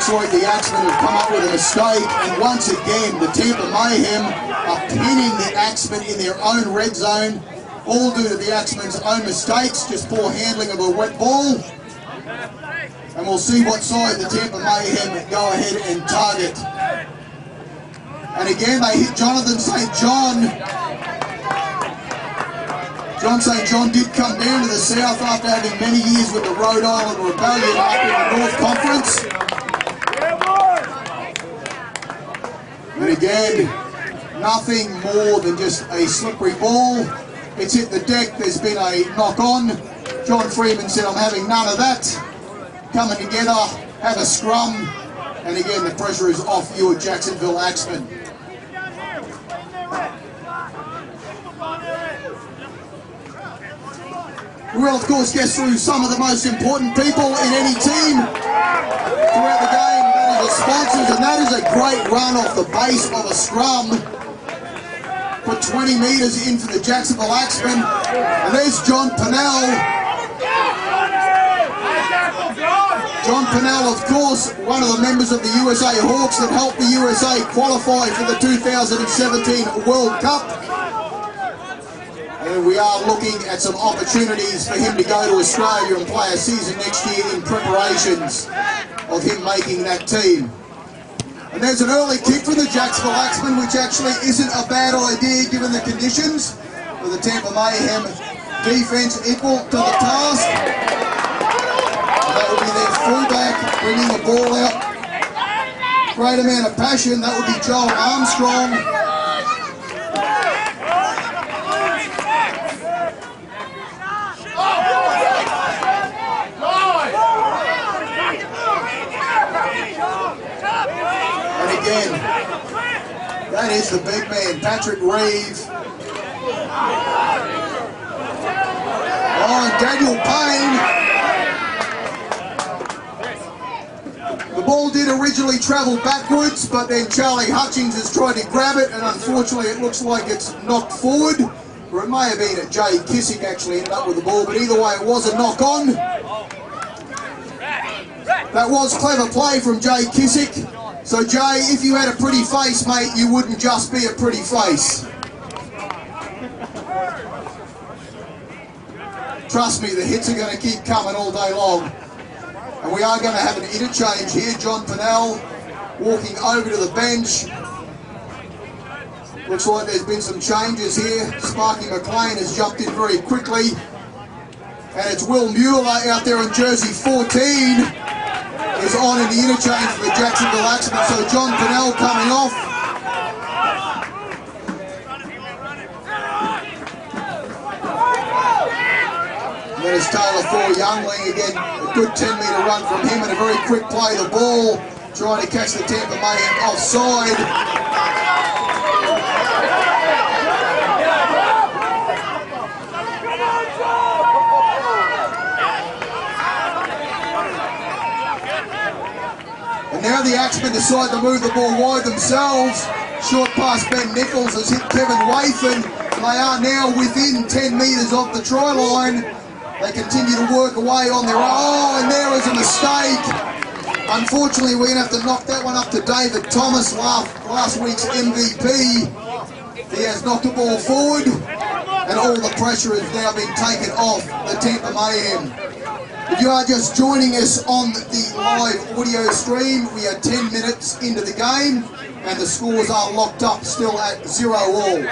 looks like the Axemen have come up with a mistake, and once again the Tampa Mayhem are pinning the Axemen in their own red zone, all due to the Axemen's own mistakes, just poor handling of a wet ball. And we'll see what side the Tampa Mayhem go ahead and target. And again they hit Jonathan St. John. John St. John did come down to the south after having many years with the Rhode Island Rebellion up in the North Conference. And again, nothing more than just a slippery ball. It's hit the deck, there's been a knock on. John Freeman said, I'm having none of that. Coming together, have a scrum. And again, the pressure is off your Jacksonville Axemen. We'll of course get through some of the most important people in any team throughout the game. That is the sponsors, and that is a great run off the base of a scrum. Put 20 metres in for the Jacksonville Axemen. And there's John Pennell. John Pennell, of course, one of the members of the USA Hawks that helped the USA qualify for the 2017 World Cup. And we are looking at some opportunities for him to go to Australia and play a season next year in preparations of him making that team. And there's an early kick from the Jacksonville Axemen, which actually isn't a bad idea given the conditions. For the Tampa Mayhem defense equal to the task. And that will be their fullback bringing the ball out. Great amount of passion. That would be Joel Armstrong. Again, that is the big man, Patrick Reeve. Oh, and Daniel Payne. The ball did originally travel backwards, but then Charlie Hutchings has tried to grab it, and unfortunately it looks like it's knocked forward. Or it may have been that Jay Kissick actually ended up with the ball, but either way it was a knock on. That was clever play from Jay Kissick. So Jay, if you had a pretty face, mate, you wouldn't just be a pretty face. Trust me, the hits are going to keep coming all day long. And we are going to have an interchange here. John Pennell walking over to the bench. Looks like there's been some changes here. Sparky McLean has jumped in very quickly. And it's Will Mueller out there in jersey 14. Is on in the interchange for the Jacksonville Axemen. So John Pennell coming off. And then it's Taylor Youngling again. A good 10-metre run from him and a very quick play. The ball trying to catch the Tampa Mayhem offside. Now the Axemen decide to move the ball wide themselves. Short pass Ben Nichols has hit Kevin Wathan. They are now within 10 metres of the try line. They continue to work away on their own. Oh, and there is a mistake. Unfortunately, we're going to have to knock that one up to David Thomas, last week's MVP. He has knocked the ball forward, and all the pressure has now been taken off the Tampa Mayhem. If you are just joining us on the live audio stream, we are 10 minutes into the game and the scores are locked up still at 0-all.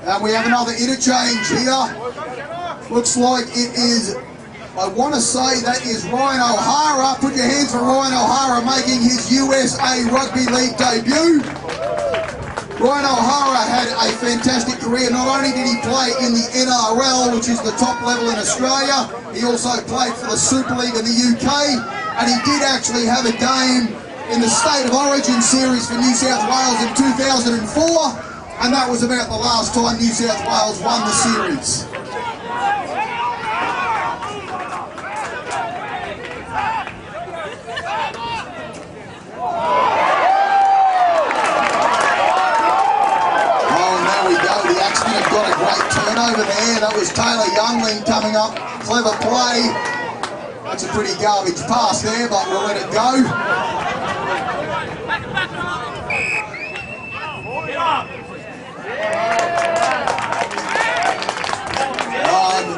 And we have another interchange here. Looks like it is, I want to say that is Ryan O'Hara. Put your hands for Ryan O'Hara making his USA Rugby League debut. Ryan O'Hara had a fantastic career. Not only did he play in the NRL, which is the top level in Australia, he also played for the Super League in the UK, and he did actually have a game in the State of Origin series for New South Wales in 2004, and that was about the last time New South Wales won the series. Turnover there. That was Taylor Youngling coming winger. Clever play. That's a pretty garbage pass there, but we'll let it go.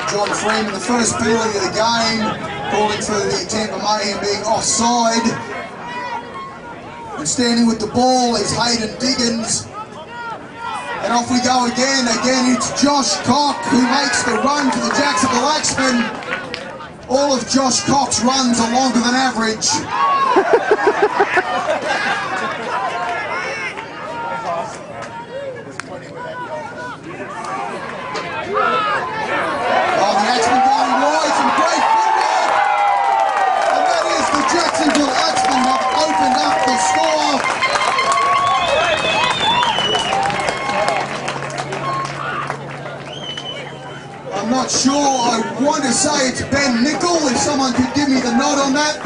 John Freeman, the first penalty of the game, calling for the Tampa Mayhem being offside. And standing with the ball is Hayden Diggins. And off we go again. Again, it's Josh Cock who makes the run to the Jacksonville Axemen. All of Josh Cock's runs are longer than average. Oh, the Axemen going wide, some great footwork. And that is the Jacksonville Axemen have opened up the score. I'm not sure. I want to say it's Ben Nickel. If someone could give me the nod on that.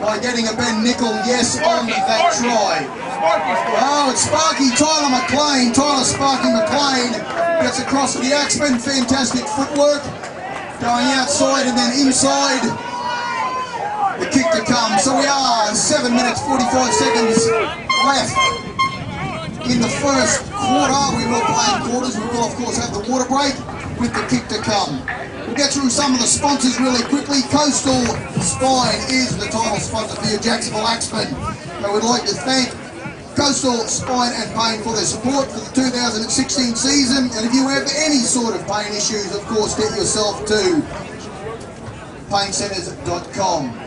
By getting a Ben Nickel yes on that try. Oh, it's Sparky Tyler McLean. Tyler Sparky McLean gets across to the Axemen. Fantastic footwork. Going outside and then inside. The kick to come. So we are 7 minutes 45 seconds left in the first quarter. We will play in quarters. We will of course have the water break with the kick to come. We'll get through some of the sponsors really quickly. Coastal Spine is the title sponsor for your Jacksonville Axemen. I would like to thank Coastal Spine and Pain for their support for the 2016 season. And if you have any sort of pain issues, of course, get yourself to paincenters.com.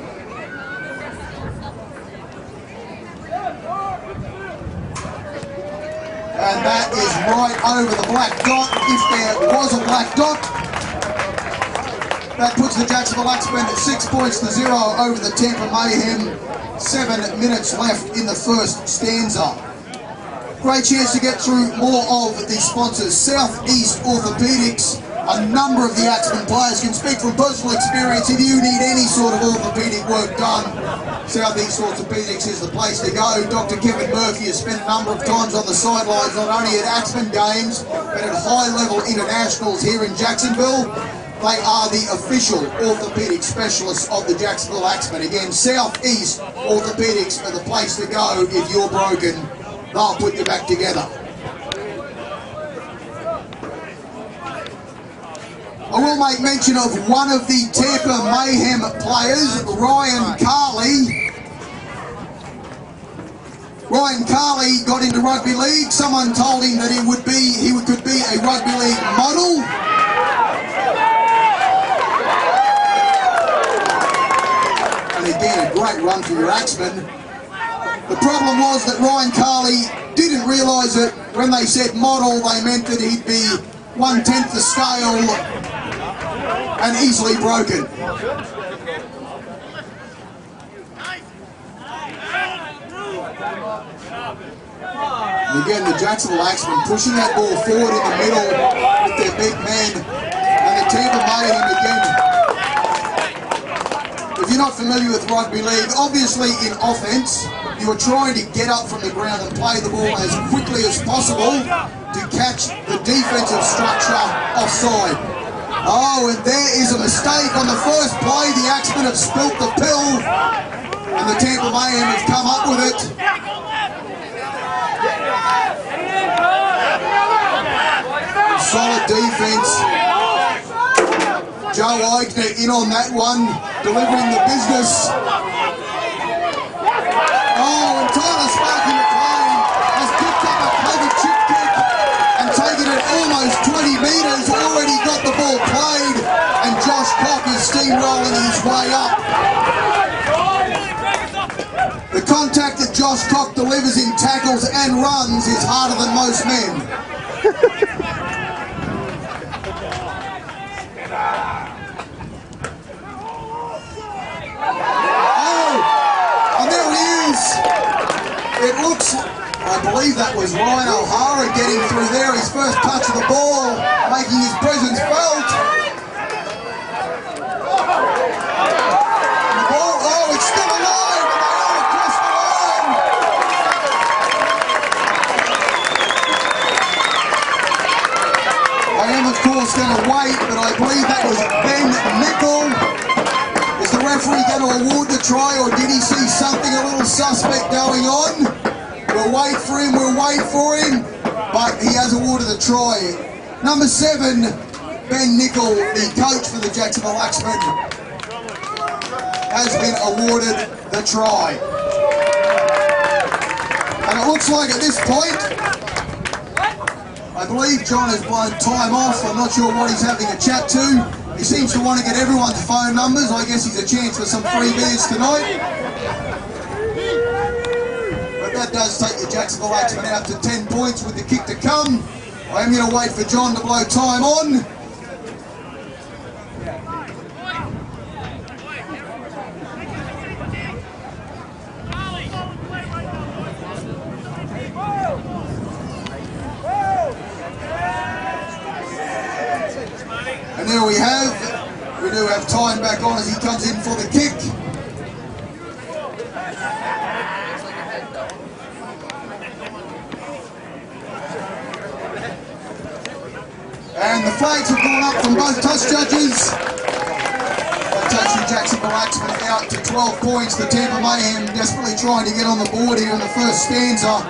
And that is right over the black dot, if there was a black dot. That puts the Jacksonville Axemen at 6 points to 0 over the Tampa Mayhem. 7 minutes left in the first stanza. Great chance to get through more of the sponsors. Southeast Orthopedics. A number of the Axemen players can speak from personal experience. If you need any sort of orthopedic work done, Southeast Orthopedics is the place to go. Dr. Kevin Murphy has spent a number of times on the sidelines, not only at Axemen games, but at high-level internationals here in Jacksonville. They are the official orthopedic specialists of the Jacksonville Axemen. Again, Southeast Orthopedics are the place to go if you're broken. They'll put you back together. I will make mention of one of the Tampa Mayhem players, Ryan Carley. Ryan Carley got into rugby league. Someone told him that he could be a rugby league model. And again, a great run for your Axemen. The problem was that Ryan Carley didn't realise that when they said model, they meant that he'd be 1/10 the scale and easily broken. And again, the Jacksonville Axemen pushing that ball forward in the middle with their big men. And the Tampa Mayhem again. If you're not familiar with rugby league, obviously in offense, you are trying to get up from the ground and play the ball as quickly as possible to catch the defensive structure offside. Oh, and there is a mistake on the first play. The Axemen have spilt the pill, and the Tampa Mayhem have come up with it. Solid defense. Joe Eichner in on that one, delivering the business. Oh, and Tyler Sparky McLean has picked up a clever chip kick and taken it almost 20 metres, already got the ball played, and Josh Cock is steamrolling his way up. The contact that Josh Cock delivers in tackles and runs is harder than most men. It looks, I believe that was Ryan O'Hara getting through there. His first touch of the ball, making his presence felt. And the ball, oh, it's still alive, and they are across the line. was going to wait, but I believe that was Ben Nickel. Is the referee going to award the try, or did he see something a little suspect going on? We'll wait for him, but he has awarded the try. Number 7, Ben Nickel, the coach for the Jacksonville Axemen, has been awarded the try. And it looks like at this point, I believe John has blown time off. I'm not sure what he's having a chat to. He seems to want to get everyone's phone numbers. I guess he's a chance for some free beers tonight. But that does take the Jacksonville Axemen out to 10 points with the kick to come. I am going to wait for John to blow time on. And there we do have time back on as he comes in for the kick. And the flags have gone up from both touch judges. That takes the Jacksonville Axemen out to 12 points. The Tampa Mayhem desperately trying to get on the board here in the first stanza.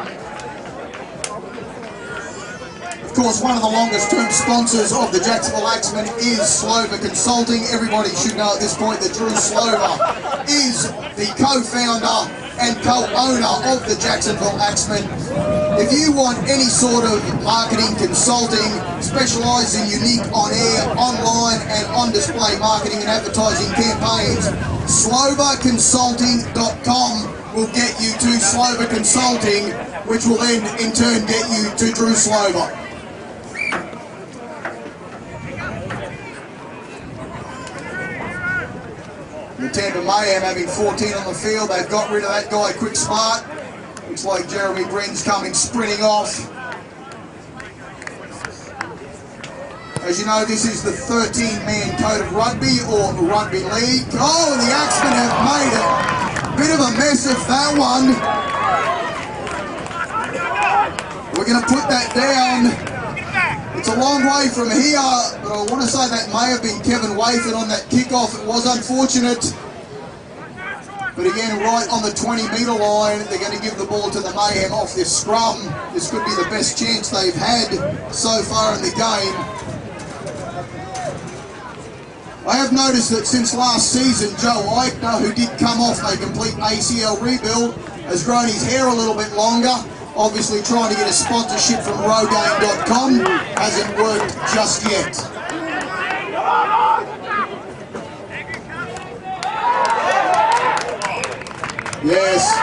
Of course, one of the longest term sponsors of the Jacksonville Axemen is Slover Consulting. Everybody should know at this point that Drew Slover is the co-founder and co-owner of the Jacksonville Axemen. If you want any sort of marketing consulting, specialising unique on-air, online and on-display marketing and advertising campaigns, sloverconsulting.com will get you to Slover Consulting, which will then in turn get you to Drew Slover. The Tampa Mayhem having 14 on the field. They've got rid of that guy, Quick Smart. Looks like Jeremy Brin's coming sprinting off. As you know, this is the 13-man code of rugby, or rugby league. Oh, the Axemen have made a bit of a mess of that one. We're going to put that down. It's a long way from here, but I want to say that may have been Kevin Wathan on that kickoff. It was unfortunate. But again, right on the 20-metre line, they're going to give the ball to the Mayhem off this scrum. This could be the best chance they've had so far in the game. I have noticed that since last season, Joe Eichner, who did come off a complete ACL rebuild, has grown his hair a little bit longer. Obviously trying to get a sponsorship from Rogaine.com. Hasn't worked just yet. Yes.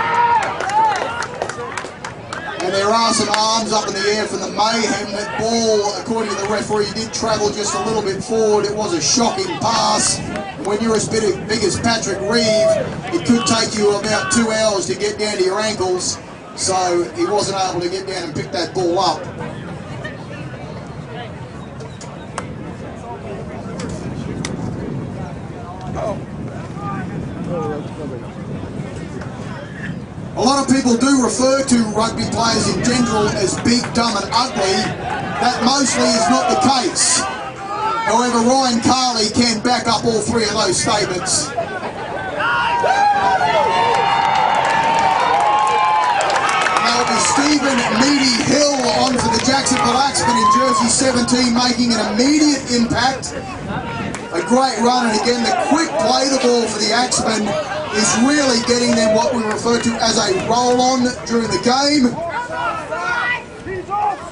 And there are some arms up in the air from the Mayhem. That ball, according to the referee, did travel just a little bit forward. It was a shocking pass. When you're as big as Patrick Reeve, it could take you about 2 hours to get down to your ankles. So he wasn't able to get down and pick that ball up. A lot of people do refer to rugby players in general as big, dumb and ugly. That mostly is not the case. However, Ryan Carley can back up all three of those statements. Stephen Meaty Hill on for the Jacksonville Axemen in jersey 17, making an immediate impact. A great run, and again the quick play the ball for the Axemen is really getting them what we refer to as a roll-on during the game.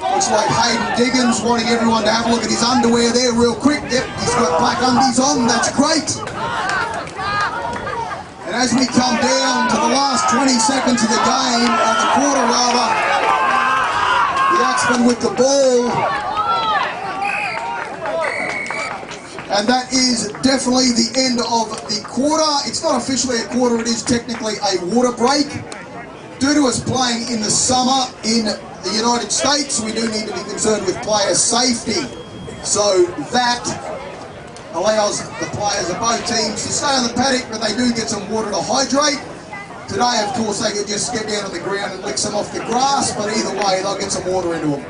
Looks like Hayden Diggins wanting everyone to have a look at his underwear there real quick. Yep, he's got black undies on, that's great. And as we come down to the last 20 seconds of the game, of the quarter rather, the Axemen with the ball. And that is definitely the end of the quarter. It's not officially a quarter, it is technically a water break. Due to us playing in the summer in the United States, we do need to be concerned with player safety. So that allows the players of both teams to stay on the paddock, but they do get some water to hydrate. Today, of course, they could just get down on the ground and lick some off the grass, but either way, they'll get some water into them.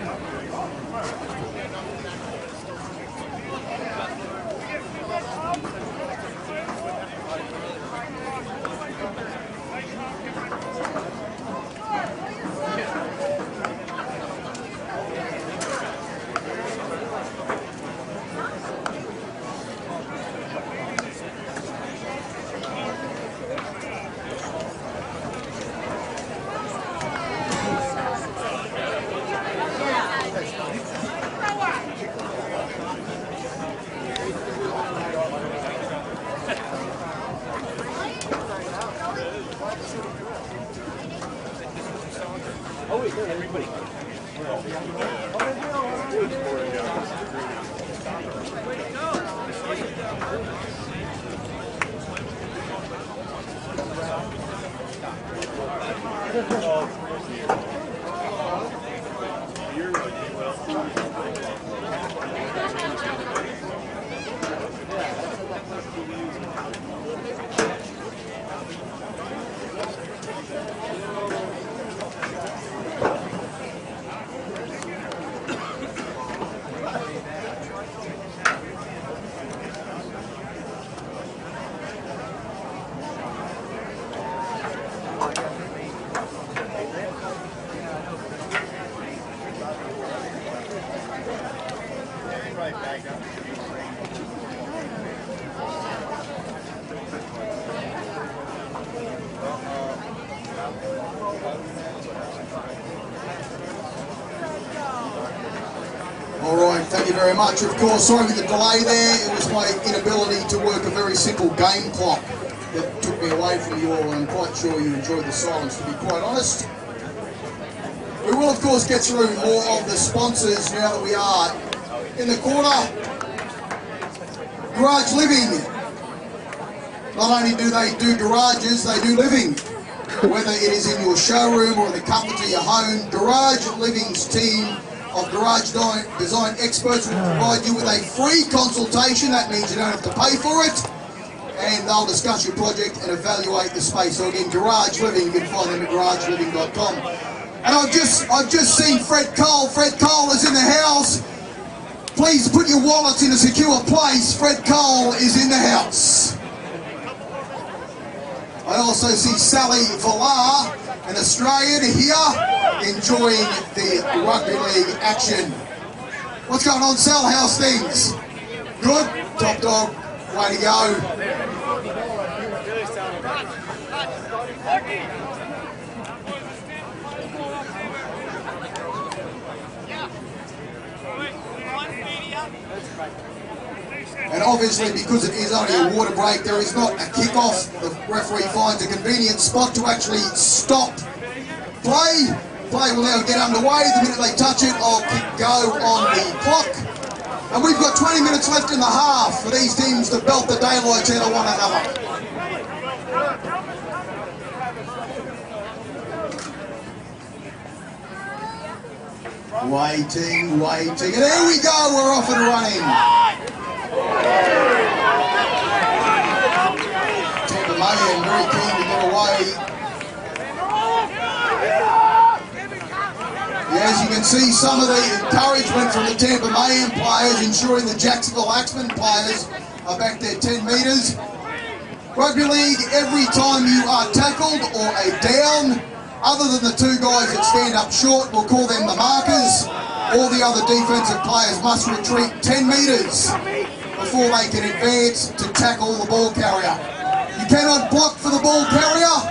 Alright, thank you very much. Of course, sorry for the delay there. It was my inability to work a very simple game clock that took me away from you all, and I'm quite sure you enjoyed the silence, to be quite honest. We will, of course, get through more of the sponsors now that we are in the corner. Garage Living. Not only do they do garages, they do living. Whether it is in your showroom or in the comfort of your home, Garage Living's team of garage design experts will provide you with a free consultation. That means you don't have to pay for it, and they'll discuss your project and evaluate the space. So again, Garage Living, you can find them at garageliving.com. And I've just seen Fred Cole. Fred Cole is in the house. Please put your wallets in a secure place. Fred Cole is in the house. I also see Sally Villar, an Australian, here enjoying the rugby league action. What's going on, Sal? How's things? Good? Top dog. Way to go. And obviously, because it is only a water break, there is not a kick-off. The referee finds a convenient spot to actually stop play. Play will now get underway. The minute they touch it, I'll go on the clock. And we've got 20 minutes left in the half for these teams to belt the daylights out of one another. Waiting, waiting, and there we go, we're off and running. Tampa Mayhem very keen to get away. Yeah, as you can see, some of the encouragement from the Tampa Mayhem players ensuring the Jacksonville Axemen players are back there 10 metres. Rugby league, every time you are tackled or a down, other than the two guys that stand up short, we'll call them the markers, all the other defensive players must retreat 10 metres before they can advance to tackle the ball carrier. You cannot block for the ball carrier,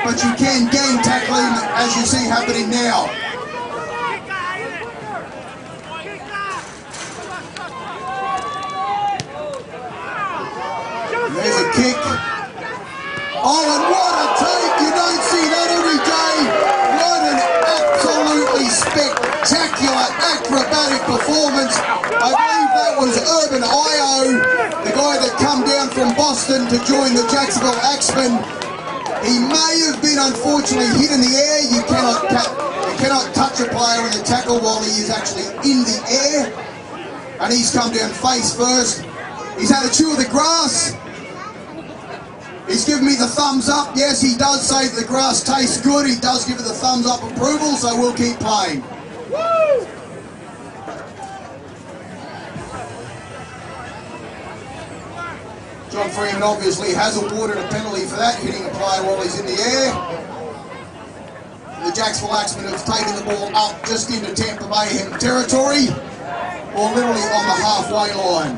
but you can gang tackle him, as you see happening now. There's a kick. Oh, and what a take! You don't see that every day. What an absolutely spectacular acrobatic performance. I believe that was Urban Io, the guy that come down from Boston to join the Jacksonville Axemen. He may have been unfortunately hit in the air. You cannot touch a player in the tackle while he is actually in the air. And he's come down face first. He's had a chew of the grass. He's given me the thumbs up. Yes, he does say that the grass tastes good. He does give it the thumbs up approval, so we'll keep playing. Woo! John Freeman obviously has awarded a penalty for that, hitting a player while he's in the air. The Jacksonville Axemen have taken the ball up just into Tampa Mayhem territory, or literally on the halfway line.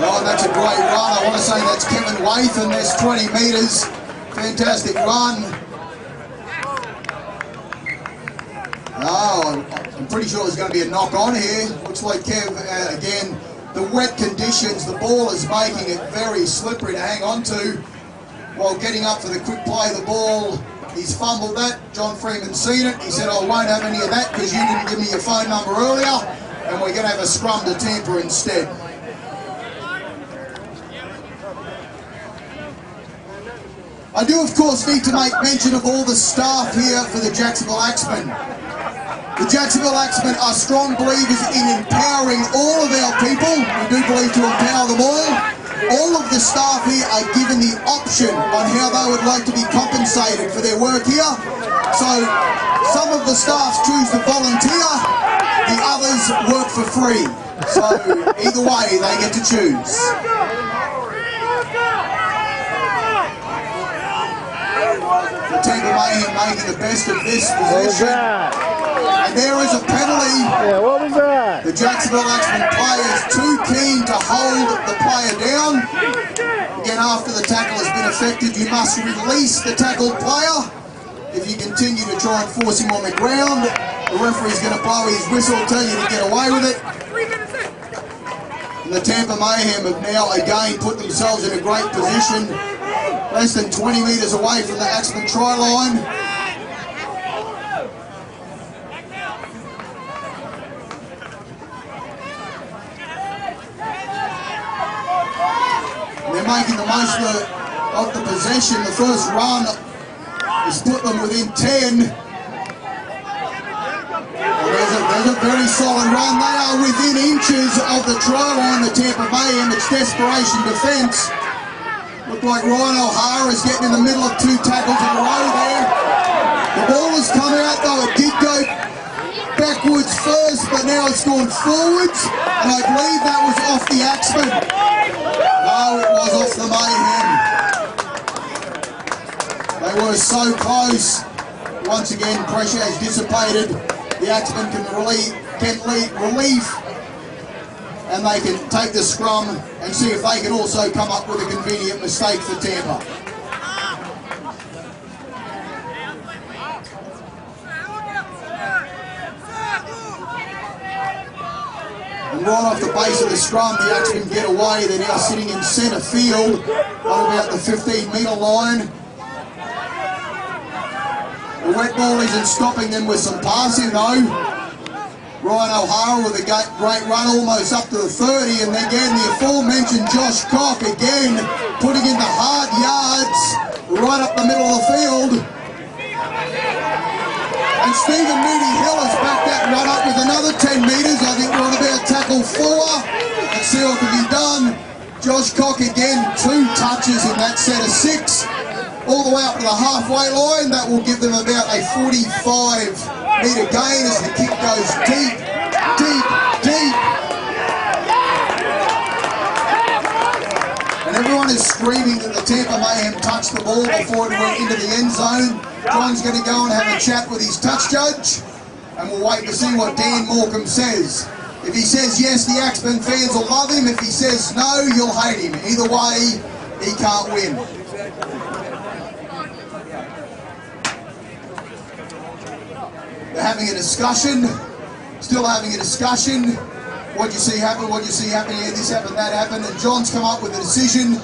Oh, that's a great run. I want to say that's Kevin Wathan. That's 20 metres. Fantastic run. Oh, I'm pretty sure there's going to be a knock on here. Looks like Kev, again, the wet conditions, the ball is making it very slippery to hang on to. While getting up for the quick play of the ball, he's fumbled that. John Freeman's seen it. He said, I won't have any of that because you didn't give me your phone number earlier. and we're going to have a scrum to Tampa instead. I do, of course, need to make mention of all the staff here for the Jacksonville Axemen. The Jacksonville Axemen are strong believers in empowering all of our people. We do believe to empower them all. All of the staff here are given the option on how they would like to be compensated for their work here. So some of the staff choose to volunteer, the others work for free. So either way, they get to choose. The Tampa Mayhem making the best of this position. And there is a penalty. Yeah, what was that? The Jacksonville Axemen player is too keen to hold the player down. Again, after the tackle has been effected, you must release the tackled player. If you continue to try and force him on the ground, the referee's going to blow his whistle, tell you to get away with it. And the Tampa Mayhem have now again put themselves in a great position, less than 20 metres away from the Axemen try line. They're making the most of the possession. The first run has put them within 10. There's a very solid run. They are within inches of the try line, the Tampa Mayhem. It's desperation defence. Looked like Ryan O'Hara is getting in the middle of two tackles in a row there. The ball has come out though. It did go backwards first, but now it's gone forwards. And I believe that was off the Axemen. No, it was off the Mayhem. They were so close. Once again, pressure has dissipated. The Axemen can lead relief, and they can take the scrum and see if they can also come up with a convenient mistake for Tampa. And right off the base of the scrum, the Axemen get away. They're now sitting in centre field on about the 15-metre line. The wet ball isn't stopping them with some passing though. Ryan O'Hara with a great run almost up to the 30, and again the aforementioned Josh Cock again putting in the hard yards right up the middle of the field. And Stephen Moody Hill has backed that run up with another 10 metres. I think we're on about tackle 4. Let's see what can be done. Josh Cock again, 2 touches in that set of 6. All the way up to the halfway line. That will give them about a 45-metre gain as the kick goes deep, deep, deep. And everyone is screaming that the Tampa Mayhem touched the ball before it went into the end zone. John's going to go and have a chat with his touch judge, and we'll wait to see what Dan Morecambe says. If he says yes, the Axemen fans will love him. If he says no, you'll hate him. Either way, he can't win. They're having a discussion, still having a discussion. What do you see happen? What do you see happen here? This happened, that happened. And John's come up with a decision.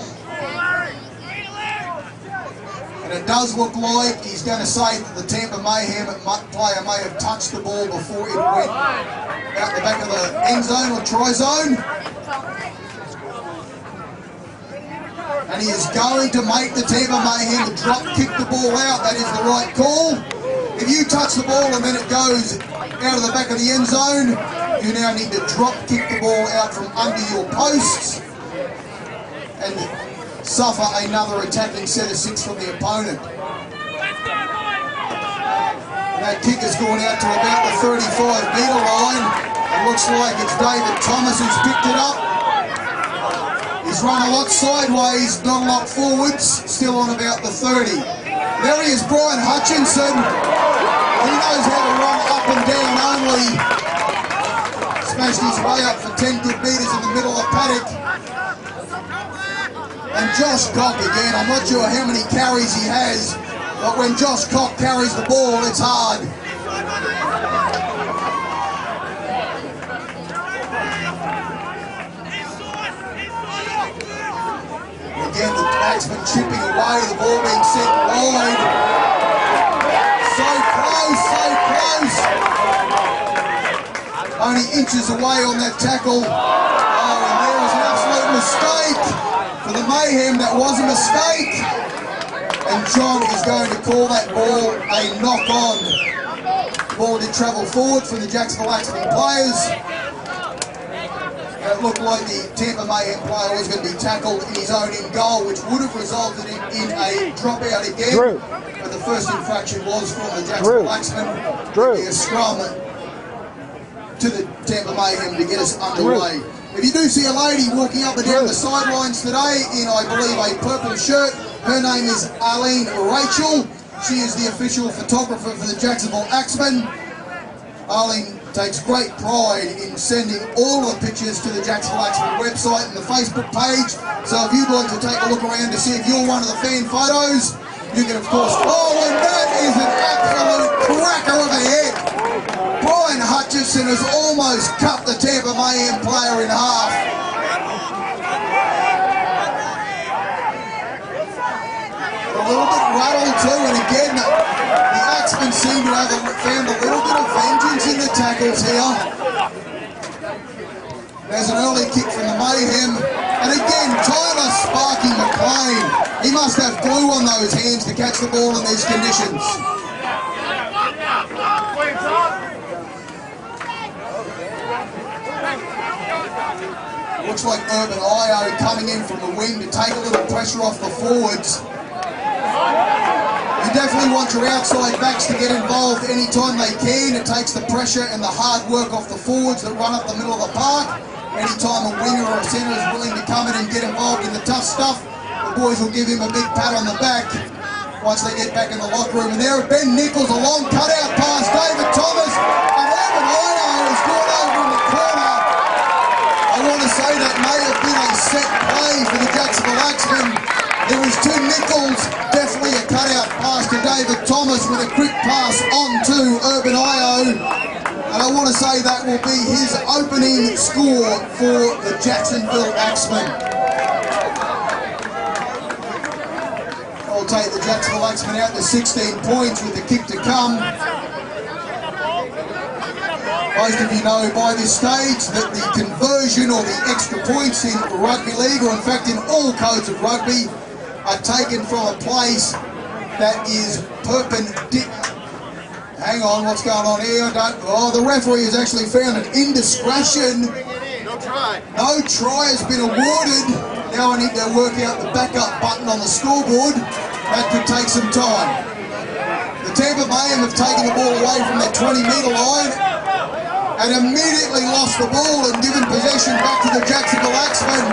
And it does look like he's going to say that the Tampa Mayhem player may have touched the ball before it went out the back of the end zone or try zone. And he is going to make the Tampa Mayhem drop kick the ball out. That is the right call. If you touch the ball and then it goes out of the back of the end zone, you now need to drop kick the ball out from under your posts and suffer another attacking set of 6 from the opponent. And that kick has gone out to about the 35-metre line. It looks like it's David Thomas who's picked it up. He's run a lot sideways, not a lot forwards, still on about the 30. There he is, Brian Hutchinson. He knows how to run up and down only. Smashed his way up for 10 good metres in the middle of the paddock. And Josh Cock again, I'm not sure how many carries he has, but when Josh Cock carries the ball, it's hard. Again, the Axemen chipping away, the ball being sent wide. So close, so close. only inches away on that tackle. Oh, and there was an absolute mistake for the Mayhem. That was a mistake. And John is going to call that ball a knock-on. The ball did travel forward from the Jacksonville Axemen players. It looked like the Tampa Mayhem player was going to be tackled in his own in goal, which would have resulted in a dropout again. But the first infraction was from the Jacksonville Axemen. A scrum to the Tampa Mayhem to get us underway. If you do see a lady walking up and down the sidelines today in, I believe, a purple shirt, her name is Arlene Rachel. She is the official photographer for the Jacksonville Axemen. Arlene takes great pride in sending all the pictures to the Jacksonville Axemen website and the Facebook page. So if you'd like to take a look around to see if you're one of the fan photos, you can of course. Oh, and that is an absolute cracker of a head. Brian Hutchison has almost cut the Tampa Mayhem player in half. A little bit rattled too, and again, the Axemen seem to have found a little bit of vengeance in the tackles here. There's an early kick from the Mayhem, and again, Tyler Sparky McLean. He must have glue on those hands to catch the ball in these conditions. Looks like Urban Io coming in from the wing to take a little pressure off the forwards. You definitely want your outside backs to get involved anytime they can. It takes the pressure and the hard work off the forwards that run up the middle of the park. Anytime a winger or a centre is willing to come in and get involved in the tough stuff, the boys will give him a big pat on the back once they get back in the locker room. And there, Ben Nichols, a long cutout pass, David Thomas, and Urban Io is caught over in the corner. I want to say that may have been a set play for the Jacksonville Axemen. It was to Nichols, definitely a cutout pass to David Thomas with a quick pass on to Urban Io. And I want to say that will be his opening score for the Jacksonville Axemen. I'll take the Jacksonville Axemen out to 16 points with the kick to come. Most of you know by this stage that the conversion or the extra points in rugby league, or in fact in all codes of rugby, are taken from a place that is perpendicular. Hang on, what's going on here? Oh, the referee has actually found an indiscretion. No try. No try has been awarded. Now I need to work out the backup button on the scoreboard. That could take some time. The Tampa Mayhem have taken the ball away from their 20-metre line and immediately lost the ball and given possession back to the Jacksonville Axemen.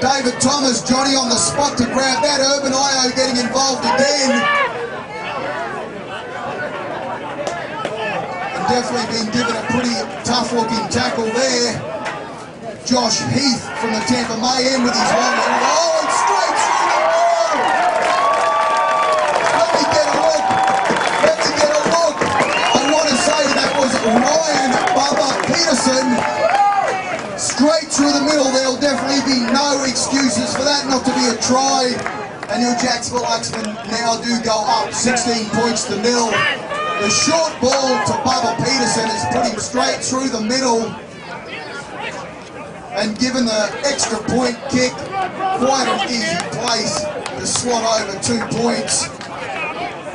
David Thomas, Johnny on the spot to grab that. Urban Io getting involved again. And definitely been given a pretty tough-looking tackle there. Josh Heath from the Tampa Mayhem with his long roll and straight through the ball. Let me get a look. Let me get a look. I want to say that was Ryan Bubba Peterson. Straight through the middle. There'll definitely be no excuses for that not to be a try. And your Jacksonville Axemen now do go up 16 points to 0. The short ball to Bubba Peterson has put him straight through the middle. And given the extra point kick, quite an easy place to slot over 2 points.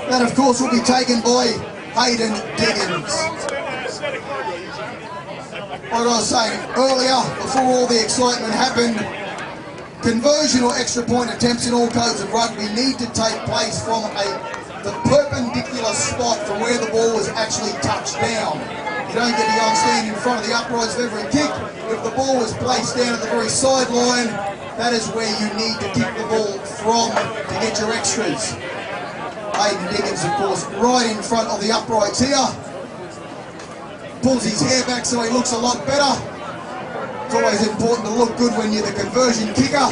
That of course will be taken by Hayden Diggins. Like I was saying earlier, before all the excitement happened, conversion or extra point attempts in all codes of rugby need to take place from the perpendicular spot from where the ball was actually touched down. You don't get to go and stand in front of the uprights of every kick. If the ball was placed down at the very sideline, that is where you need to kick the ball from to get your extras. Hayden Diggins, of course, right in front of the uprights here. Pulls his hair back so he looks a lot better. It's always important to look good when you're the conversion kicker.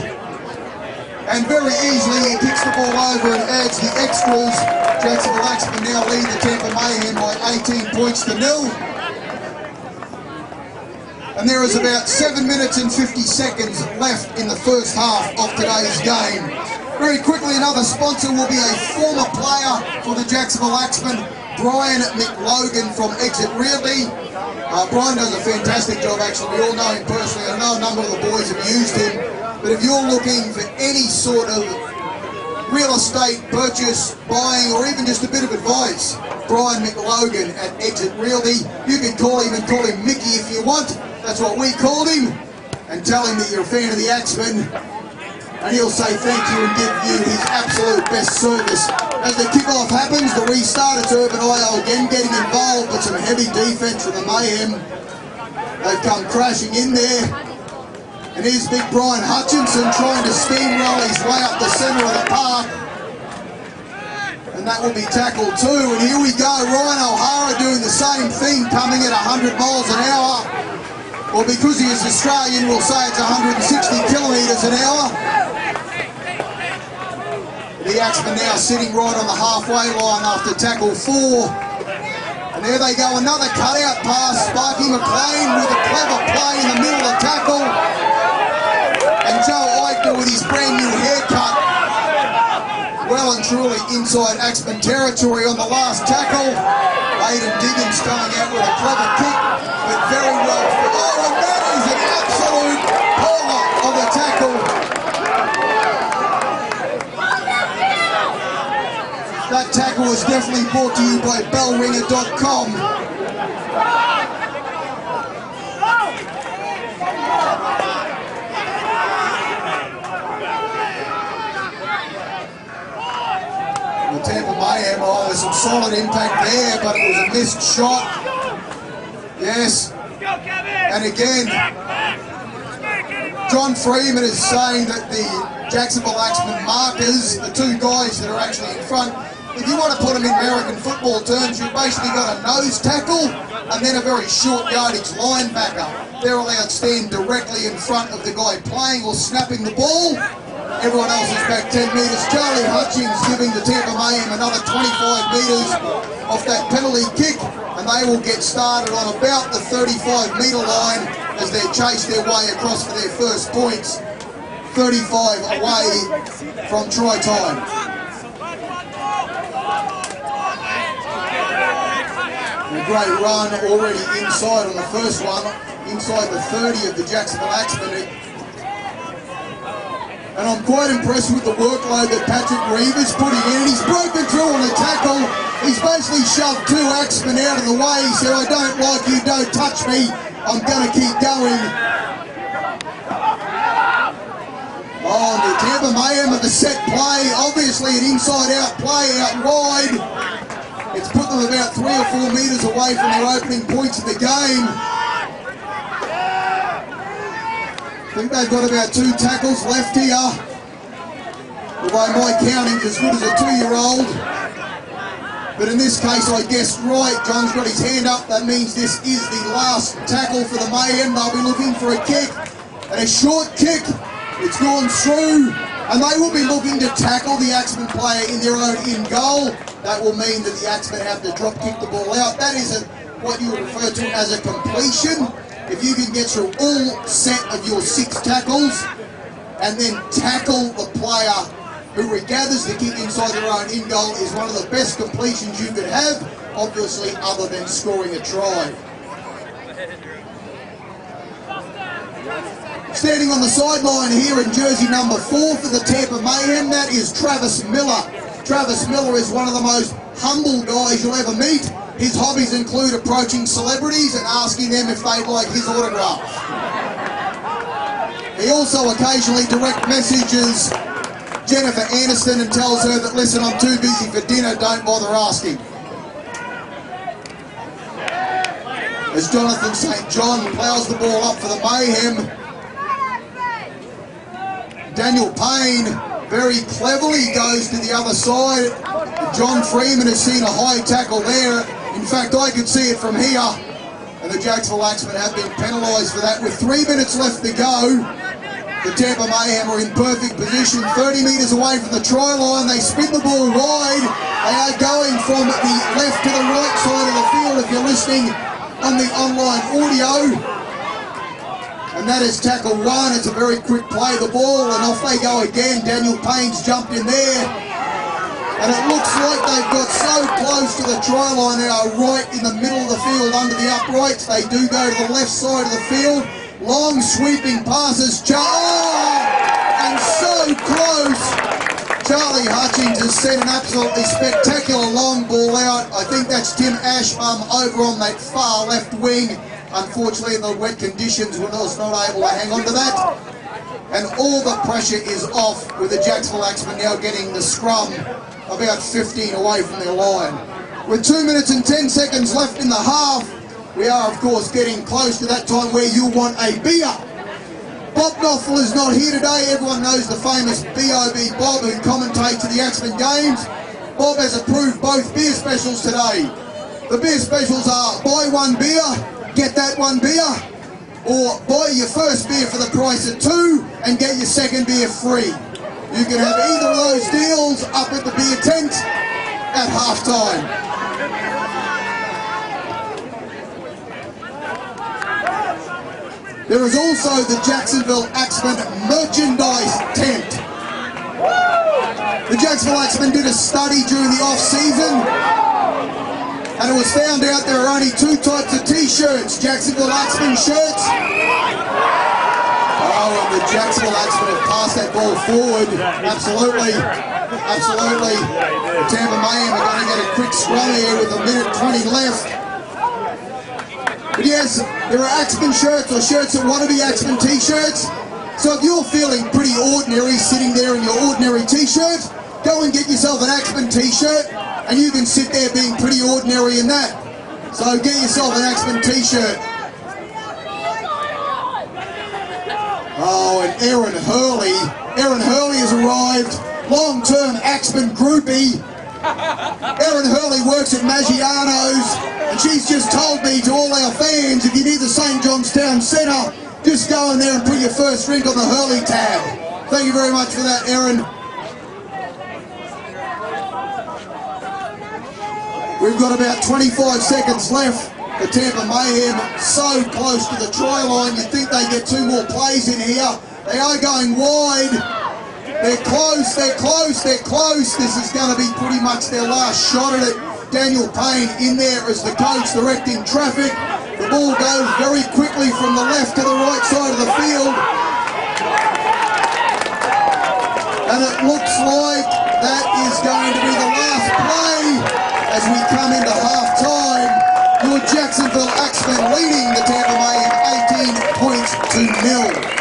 And very easily he kicks the ball over and adds the extras. Jacksonville Axemen now lead the Tampa Mayhem by 18 points to 0. And there is about 7 minutes and 50 seconds left in the first half of today's game. Very quickly, another sponsor will be a former player for the Jacksonville Axemen, Brian McLogan from Exit Realty. Brian does a fantastic job, actually. We all know him personally. I know a number of the boys have used him. But if you're looking for any sort of real estate purchase, buying, or even just a bit of advice, Brian McLogan at Exit Realty. You can call him Mickey if you want. That's what we called him. And tell him that you're a fan of the Axemen. And he'll say thank you and give you his absolute best service. As the kickoff happens, the restart, it's Urban IO again getting involved with some heavy defense from the Mayhem. They've come crashing in there. And here's big Brian Hutchinson trying to steamroll his way up the centre of the park. And that will be tackled too. And here we go, Ryan O'Hara doing the same thing, coming at 100 miles an hour. Well, because he is Australian, we'll say it's 160 kilometres an hour. The Axemen now sitting right on the halfway line after tackle 4. And there they go, another cutout pass. Sparky McLean with a clever play in the middle of the tackle. And Joe Eichner with his brand new haircut. Well and truly inside Axemen territory on the last tackle. Aidan Diggins coming out with a clever kick, but very well. Oh, and that is an absolute polar of the tackle. That tackle was definitely brought to you by bellringer.com. The Tampa Mayhem, oh, there's some solid impact there, but it was a missed shot. Yes. And again, John Freeman is saying that the Jacksonville Axemen markers, the two guys that are actually in front, if you want to put them in American football terms, you've basically got a nose tackle and then a very short yardage linebacker. They're allowed to stand directly in front of the guy playing or snapping the ball. Everyone else is back 10 metres. Charlie Hutchins giving the Tampa Mayhem another 25 metres off that penalty kick, and they will get started on about the 35-metre line as they chase their way across for their first points. 35 away from try time. A great run already inside on the first one, inside the 30 of the Jacksonville Axemen. And I'm quite impressed with the workload that Patrick Reeves putting in. He's broken through on the tackle. He's basically shoved 2 Axemen out of the way. He said, I don't like you, don't touch me. I'm going to keep going. Oh, the Tampa Mayhem of the set play. Obviously an inside-out play out wide. It's put them about 3 or 4 metres away from their opening points of the game. I think they've got about 2 tackles left here. Although my counting's as good as a 2-year-old. But in this case, I guessed right. John's got his hand up. That means this is the last tackle for the Mayhem. They'll be looking for a kick. And a short kick. It's gone through. And they will be looking to tackle the Axemen player in their own in goal. That will mean that the Axemen have to drop kick the ball out. That is what you would refer to as a completion. If you can get through all set of your 6 tackles and then tackle the player who regathers the kick inside their own in goal, is one of the best completions you could have, obviously, other than scoring a try. Standing on the sideline here in jersey number 4 for the Tampa Mayhem, that is Travis Miller. Travis Miller is one of the most humble guys you'll ever meet. His hobbies include approaching celebrities and asking them if they'd like his autograph. He also occasionally direct messages Jennifer Aniston and tells her that, listen, I'm too busy for dinner, don't bother asking. As Jonathan St. John ploughs the ball up for the Mayhem, Daniel Payne very cleverly goes to the other side. John Freeman has seen a high tackle there. In fact, I could see it from here. And the Jacksonville Axemen have been penalised for that. With 3 minutes left to go, the Tampa Mayhem are in perfect position. 30 metres away from the try line. They spin the ball wide. They are going from the left to the right side of the field if you're listening on the online audio. And that is tackle 1. It's a very quick play, the ball, and off they go again. Daniel Payne's jumped in there. And it looks like they've got so close to the try line. They are right in the middle of the field under the uprights. They do go to the left side of the field. Long sweeping passes. And so close. Charlie Hutchings has sent an absolutely spectacular long ball out. I think that's Tim Ashbum over on that far left wing. Unfortunately, in the wet conditions, was not able to hang on to that. And all the pressure is off with the Jacksonville Axemen now getting the scrum about 15 away from their line. With 2 minutes and 10 seconds left in the half, we are, of course, getting close to that time where you want a beer. Bob Knopfler is not here today. Everyone knows the famous B.O.B. Bob who commentates the Axemen games. Bob has approved both beer specials today. The beer specials are buy one beer, get that one beer, or buy your first beer for the price of two and get your second beer free. You can have either of those deals up at the beer tent at halftime. There is also the Jacksonville Axemen merchandise tent. The Jacksonville Axemen did a study during the off-season, and it was found out there are only two types of t-shirts: Jacksonville Axemen shirts. Oh, and the Jacksonville Axemen have passed that ball forward. Absolutely. Absolutely. The Tampa Mayhem are going to get a quick scrum here with 1 minute 20 left. But yes, there are Axemen shirts or shirts that want to be Axemen t-shirts. So if you're feeling pretty ordinary sitting there in your ordinary t-shirt, go and get yourself an Axemen t-shirt and you can sit there being pretty ordinary in that. So get yourself an Axemen t-shirt. Oh, and Aaron Hurley has arrived. Long-term Axemen groupie. Aaron Hurley works at Maggiano's, and she's just told me to all our fans, if you need the St. John's Town Centre, just go in there and put your first drink on the Hurley tab. Thank you very much for that, Aaron. We've got about 25 seconds left. The Tampa Mayhem so close to the try line. You'd think they get two more plays in here. They are going wide. They're close, they're close, they're close. This is going to be pretty much their last shot at it. Daniel Payne in there as the coach directing traffic. The ball goes very quickly from the left to the right side of the field. And it looks like that is going to be the last play as we come into half-time. Your Jacksonville Axemen leading the Tampa Mayhem 18 points to 0.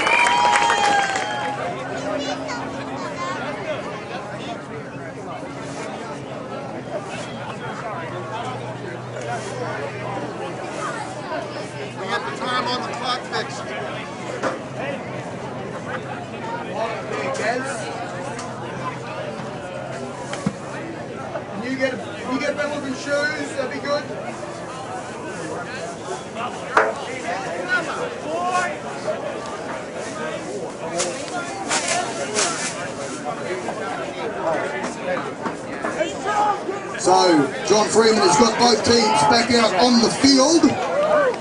Can you get better looking shoes? That'd be good. So, John Freeman has got both teams back out on the field.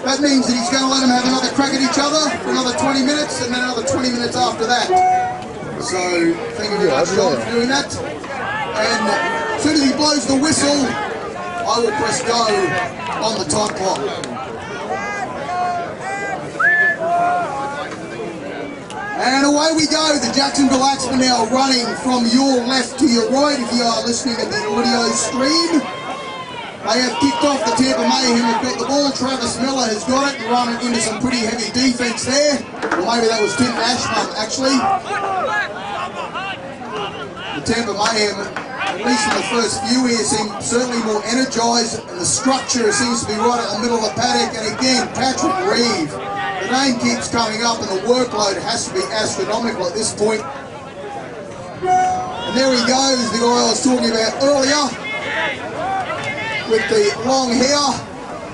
That means that he's going to let them have another crack at each other for another 20 minutes and then another 20 minutes after that. So, thank you very much, John, for doing that. And as soon as he blows the whistle, I will press go on the time clock. And away we go. The Jacksonville Axemen now running from your left to your right if you are listening to the audio stream. They have kicked off the Tampa Mayhem. Have got the ball. Travis Miller has got it, running into some pretty heavy defence there. Or maybe that was Tim Ashbum, actually. The Tampa Mayhem, at least in the first few here, seem certainly more energised, and the structure seems to be right in the middle of the paddock. And again, Patrick Reeve. The name keeps coming up and the workload has to be astronomical at this point. And there he goes, the guy I was talking about earlier, with the long hair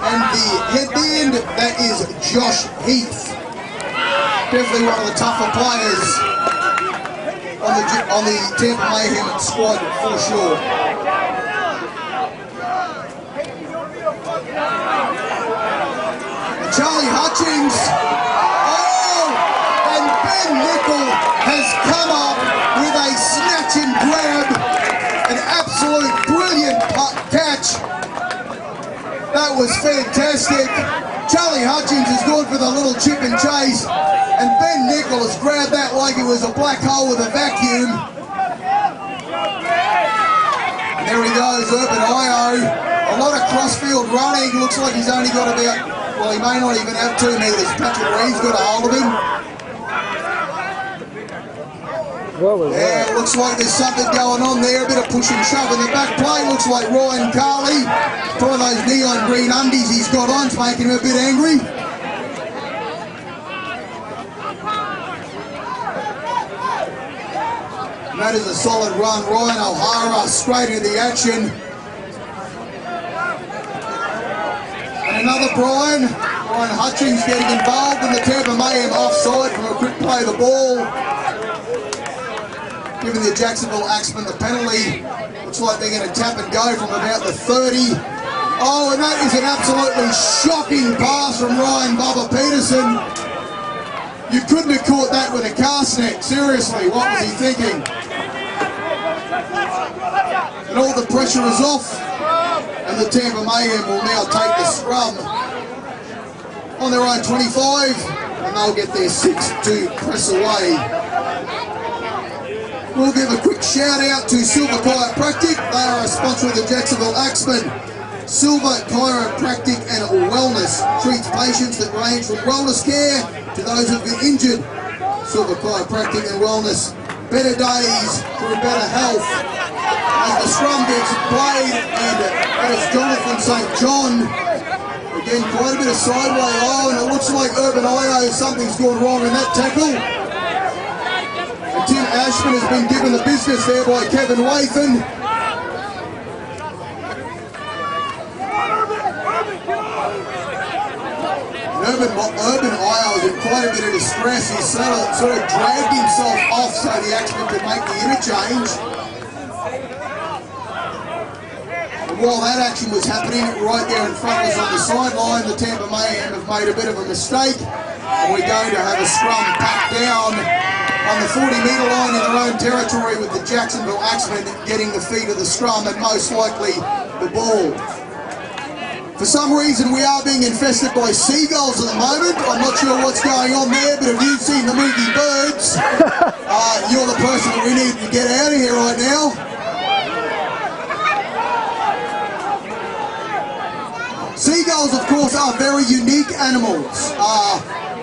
and the headband. That is Josh Heath. Definitely one of the tougher players on the Tampa Mayhem squad for sure. Charlie Hutchings, and Ben Nickel has come up with a snatch and grab, an absolute absolute brilliant catch. That was fantastic. Charlie Hutchings has gone for the little chip and chase, and Ben Nichols grabbed that like it was a black hole with a vacuum. And there he goes, Urban Io. A lot of crossfield running. Looks like he's only got about, well, he may not even have 2 metres. Patrick Reeves got a hold of him. Yeah, looks like there's something going on there. A bit of push and shove in the back play. Looks like Ryan Carley, probably those neon green undies he's got on, is making him a bit angry. And that is a solid run. Ryan O'Hara straight into the action. And another Brian Hutchings getting involved in the Tampa Mayhem offside from a quick play of the ball. Giving the Jacksonville Axemen the penalty. Looks like they're going to tap and go from about the 30. Oh, and that is an absolutely shocking pass from Ryan Bubba Peterson. You couldn't have caught that with a cast net. Seriously, what was he thinking? And all the pressure is off. And the Tampa Mayhem will now take the scrum on their own 25. And they'll get their 6 to press away. We'll give a quick shout out to Silver Chiropractic. They are a sponsor of the Jacksonville Axemen. Silver Chiropractic and Wellness treats patients that range from wellness care to those who've been injured. Silver Chiropractic and Wellness. Better days for better health. As the scrum gets played, and that is Jonathan St. John. Again, quite a bit of sideway. Oh, and it looks like Urban Io, something's gone wrong in that tackle. Tim Ashman has been given the business there by Kevin Wathan. Urban Io is in quite a bit of distress. He's sort of dragged himself off so the Axemen could make the interchange. And while that action was happening, right there in front of us on the sideline, the Tampa Mayhem have made a bit of a mistake. And we're going to have a scrum packed down on the 40-metre line in their own territory, with the Jacksonville Axemen getting the feet of the scrum and most likely the ball. For some reason we are being infested by seagulls at the moment. I'm not sure what's going on there, but if you've seen the movie Birds, you're the person that we need to get out of here right now. Seagulls, of course, are very unique animals.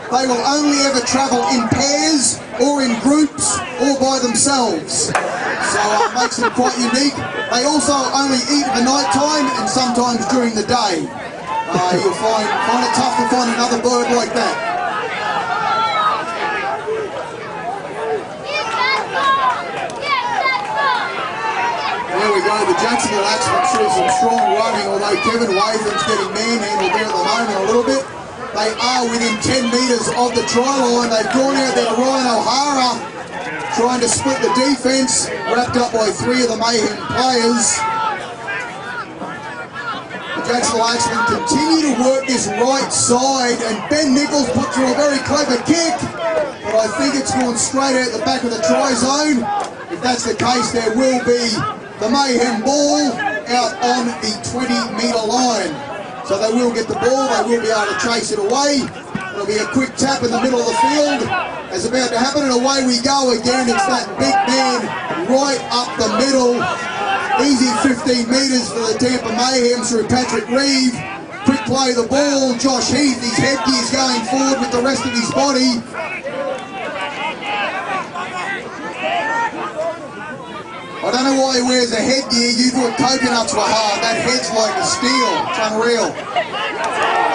They will only ever travel in pairs or in groups or by themselves. So it makes them quite unique. They also only eat at the night time and sometimes during the day. You'll find it tough to find another bird like that. There we go, the Jacksonville Axemen through some strong running, although Kevin Wathan's getting manhandled there at the moment a little bit. They are within 10 metres of the try line. They've gone out there to Ryan O'Hara, trying to split the defence, wrapped up by 3 of the Mayhem players. The Jacksonville Axemen continue to work this right side, and Ben Nichols put through a very clever kick, but I think it's gone straight out the back of the try zone. If that's the case, there will be the Mayhem ball out on the 20-metre line. So they will get the ball, they will be able to chase it away. There'll be a quick tap in the middle of the field. It's about to happen, and away we go again. It's that big man right up the middle. Easy 15 metres for the Tampa Mayhem through Patrick Reeves. Quick play of the ball. Josh Heath, his headgear's going forward with the rest of his body. I don't know why he wears a headgear. You thought coconuts were hard. That head's like a steel. It's unreal.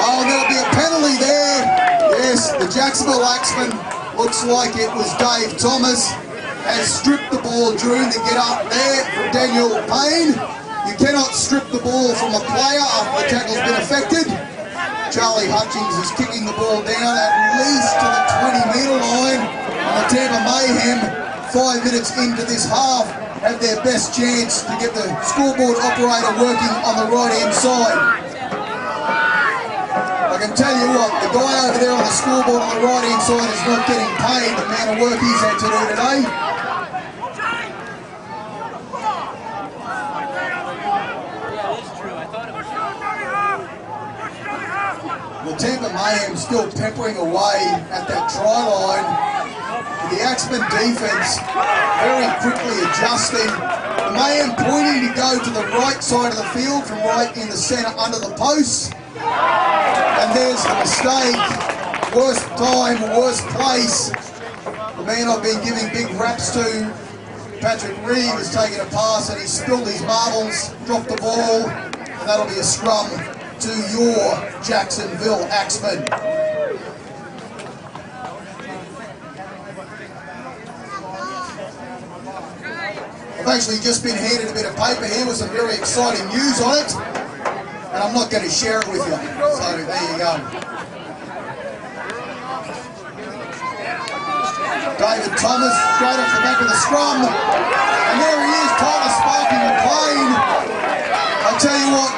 Oh, there'll be a penalty there. Yes, the Jacksonville Axemen, looks like it was Dave Thomas, has stripped the ball during to get up there from Daniel Payne. You cannot strip the ball from a player after the tackle's been affected. Charlie Hutchings is kicking the ball down at least to the 20-metre line. And the Tampa Mayhem, 5 minutes into this half, have their best chance to get the scoreboard operator working on the right-hand side. I can tell you what, the guy over there on the scoreboard on the right-hand side is not getting paid the amount of work he's had to do today. The Tampa Mayhem still peppering away at that try line. The Axemen defense very quickly adjusting. The Mayhem pointing to go to the right side of the field from right in the centre under the posts. And there's the mistake. Worst time, worst place. The man I've been giving big raps to, Patrick Reeve, has taken a pass and he's spilled his marbles, dropped the ball, and that'll be a scrum to your Jacksonville Axemen. I've actually just been handed a bit of paper here with some very exciting news on it, and I'm not going to share it with you, so there you go. David Thomas straight off the back of the scrum, and there he is, Tyler Sparky McLean. I tell you what,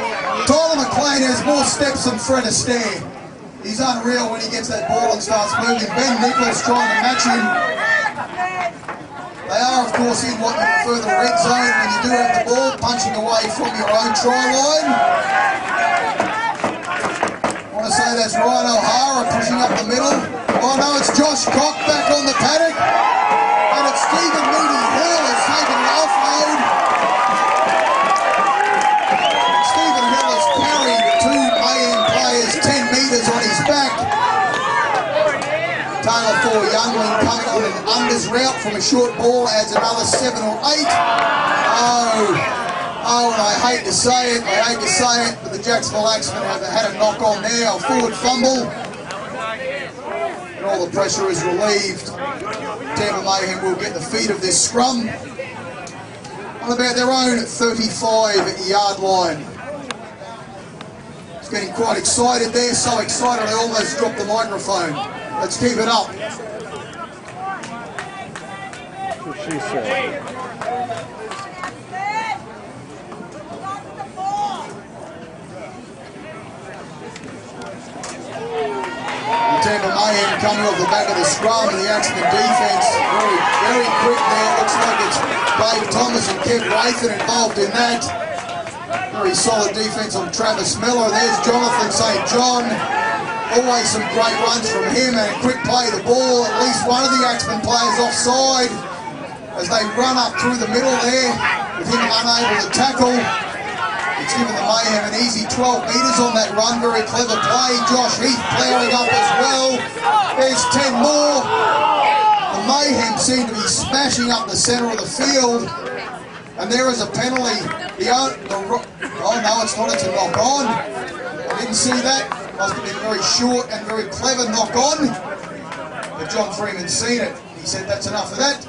Tyler McLean has more steps than Fred Astaire. He's unreal when he gets that ball and starts moving. Ben Nichols trying to match him. They are, of course, in what you prefer the red zone when you do have the ball, punching away from your own try line. I want to say that's Ryan O'Hara pushing up the middle. Oh no, it's Josh Cock back on the paddock. And it's Stephen Moody Hill has taken an offload. Stephen Hill has carried two Mayhem players 10 metres on his back. Taylor Thor Youngling coming on an unders route from a short ball, adds another 7 or 8. Oh, and I hate to say it, but the Jacksonville Axemen have had a knock on there, a forward fumble. And all the pressure is relieved. Tampa Mayhem will get the feed of this scrum on about their own 35-yard line. It's getting quite excited there, so excited I almost dropped the microphone. Let's keep it up. What she said. Tampa Mayhem coming off the back of the scrum, and the Axemen defense very quick there. Looks like it's Dave Thomas and Kev Wathan involved in that. Very solid defense on Travis Miller. There's Jonathan St. John. Always some great runs from him, and a quick play of the ball. At least one of the Axemen players offside as they run up through the middle there with him unable to tackle. It's given the Mayhem an easy 12 metres on that run. Very clever play. Josh Heath ploughing up as well. There's 10 more. The Mayhem seem to be smashing up the centre of the field. And there is a penalty. Oh no, it's not. It's a knock on. I didn't see that. Must have been a very short and very clever knock on. But John Freeman's seen it. He said that's enough of that.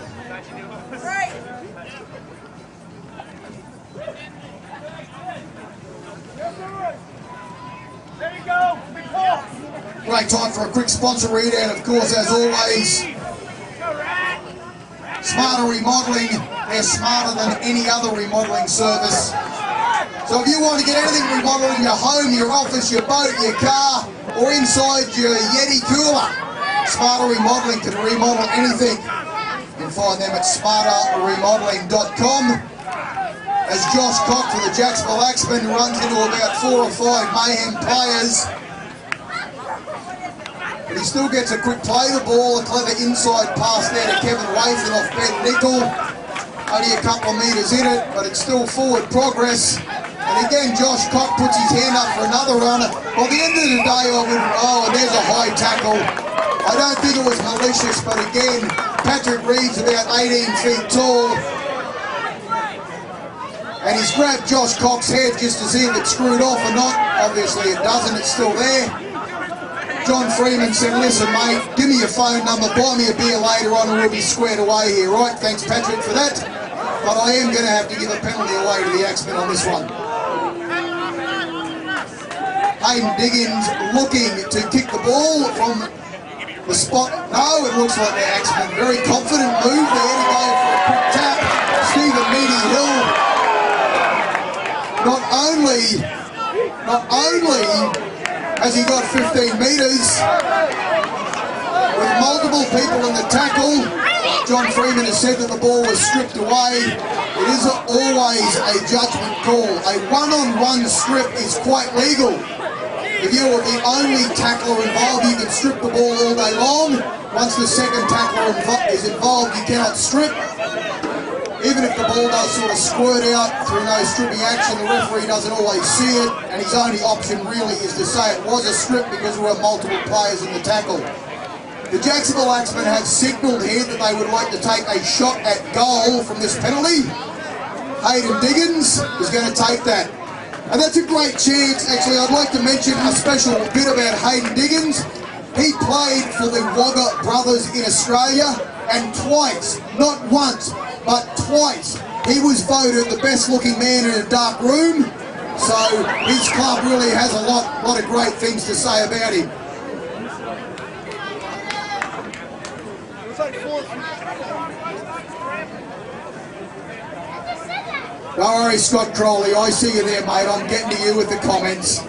Great time for a quick sponsor read, and of course, as always, Smarter Remodeling. They're smarter than any other remodeling service. So if you want to get anything remodeled in your home, your office, your boat, your car, or inside your Yeti cooler, Smarter Remodeling can remodel anything. You can find them at smarterremodeling.com. As Josh Cock for the Jacksonville Axemen runs into about 4 or 5 Mayhem players. But he still gets a quick play of the ball, a clever inside pass there to Kevin Wathan off Ben Nickel. Only a couple of metres in it, but it's still forward progress. And again, Josh Cock puts his hand up for another runner. Well, at the end of the day, and there's a high tackle. I don't think it was malicious, but again, Patrick Reeve's about 18 feet tall. And he's grabbed Josh Cock's head just to see if it's screwed off or not. Obviously it doesn't, it's still there. John Freeman said, listen mate, give me your phone number, buy me a beer later on and we'll be squared away here, right? Thanks Patrick for that. But I am going to have to give a penalty away to the Axemen on this one. Hayden Diggins looking to kick the ball from the spot. No, it looks like the Axemen. Very confident move there to go for a quick tap. Stephen Meaty Hill. Not only has he got 15 metres, with multiple people in the tackle, John Freeman has said that the ball was stripped away. It is always a judgment call. A one-on-one strip is quite legal. if you're the only tackler involved, you can strip the ball all day long. Once the second tackler is involved, you cannot strip. Even if the ball does sort of squirt out through no stripping action, the referee doesn't always see it, and his only option really is to say it was a strip because there were multiple players in the tackle. The Jacksonville Axemen have signalled here that they would like to take a shot at goal from this penalty. Hayden Diggins is going to take that. And that's a great chance. Actually, I'd like to mention a special bit about Hayden Diggins. He played for the Wagga brothers in Australia, and twice, not once, but twice, he was voted the best looking man in a dark room. So his club really has a lot of great things to say about him. Don't worry, Scott Crawley, I see you there, mate. I'm getting to you with the comments.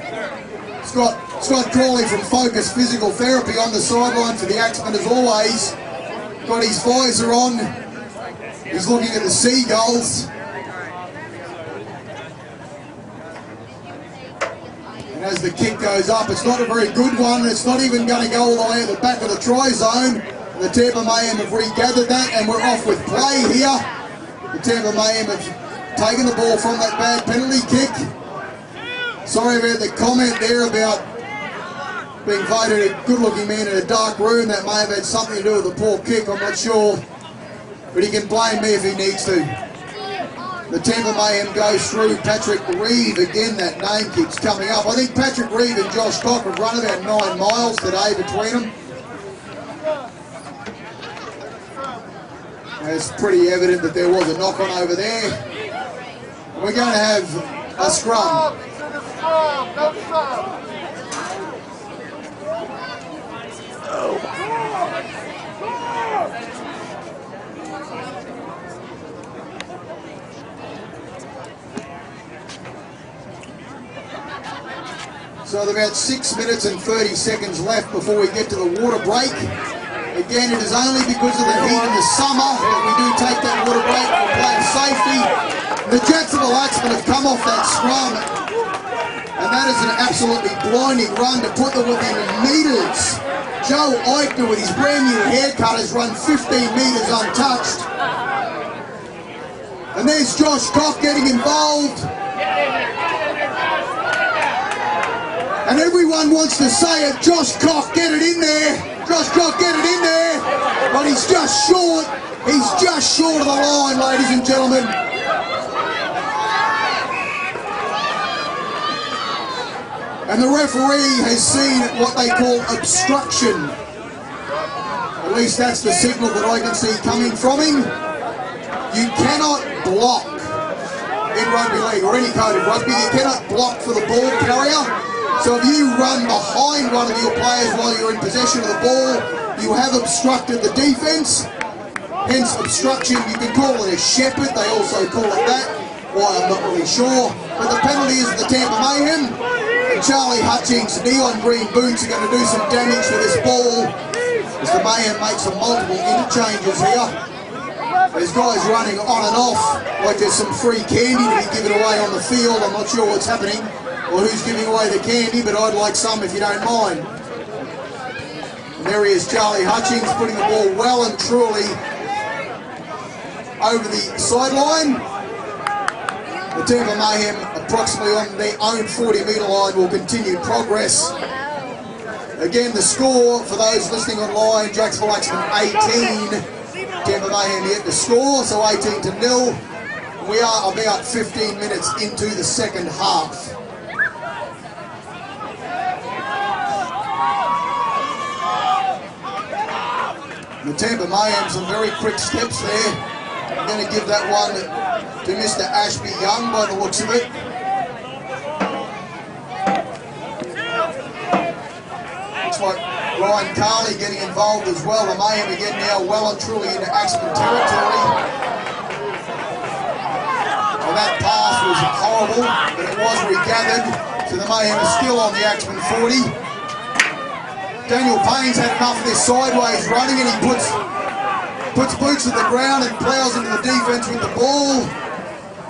Scott Crawley from Focus Physical Therapy on the sideline for the Axemen as always. Got his visor on. He's looking at the seagulls. And as the kick goes up, it's not a very good one. It's not even going to go all the way at the back of the try zone. The Tampa Mayhem have regathered that, and we're off with play here. The Tampa Mayhem have taken the ball from that bad penalty kick. Sorry about the comment there about being voted a good-looking man in a dark room. That may have had something to do with the poor kick, I'm not sure. But he can blame me if he needs to. The Tampa Mayhem goes through Patrick Reeve. Again, that name keeps coming up. I think Patrick Reeve and Josh Cock have run about 9 miles today between them. And it's pretty evident that there was a knock-on over there. We're going to have a scrum. So about 6 minutes and 30 seconds left before we get to the water break. Again, it is only because of the heat in the summer that we do take that water break for player safety. The Jacksonville Axemen have come off that scrum, and that is an absolutely blinding run to put them within meters. Joe Eichner with his brand new haircut has run 15 meters untouched. And there's Josh Cock getting involved. And everyone wants to say it, Josh Cock, get it in there. Josh Cock, get it in there. But he's just short. He's just short of the line, ladies and gentlemen. And the referee has seen what they call obstruction. At least that's the signal that I can see coming from him. You cannot block in rugby league or any kind of rugby. You cannot block for the ball carrier. So if you run behind one of your players while you're in possession of the ball, you have obstructed the defence. Hence obstruction, you can call it a shepherd, they also call it that. Why, I'm not really sure. But the penalty is the Tampa Mayhem. And Charlie Hutchings' neon green boots are going to do some damage to this ball as the Mayhem make some multiple interchanges here. There's guys running on and off like there's some free candy to be given away on the field. I'm not sure what's happening or who's giving away the candy, but I'd like some if you don't mind. And there he is, Charlie Hutchings, putting the ball well and truly over the sideline. The Tampa Mayhem, approximately on their own 40-metre line, will continue progress. Again, the score for those listening online, Jacksonville Axemen 18, Tampa Mayhem yet to score, so 18-0. We are about 15 minutes into the second half. The Tampa Mayhem, some very quick steps there. I'm going to give that one to Mr. Ashby Young by the looks of it. Looks like Ryan Carley getting involved as well. The Mayhem again now well and truly into Axemen territory. Well, that pass was horrible, but it was regathered. So the Mayhem is still on the Axemen 40. Daniel Payne's had enough of this sideways running, and he puts boots to the ground and plows into the defence with the ball.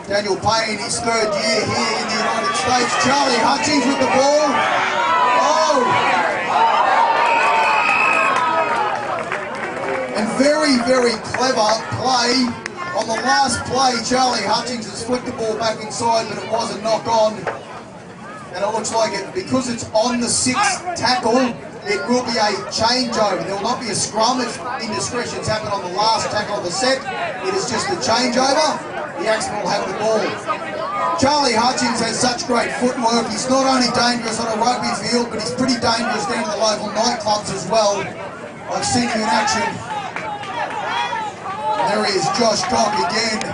Daniel Payne, his 3rd year here in the United States. Charlie Hutchings with the ball. And very, very clever play. On the last play, Charlie Hutchings has flicked the ball back inside, but it was a knock on. And it looks like it, because it's on the sixth tackle, it will be a changeover. There will not be a scrum if indiscretions happen on the last tackle of the set. It is just a changeover. The Axemen will have the ball. Charlie Hutchings has such great footwork. He's not only dangerous on a rugby field, but he's pretty dangerous down to the local nightclubs as well. I've seen him in action. There he is, Josh Cock again,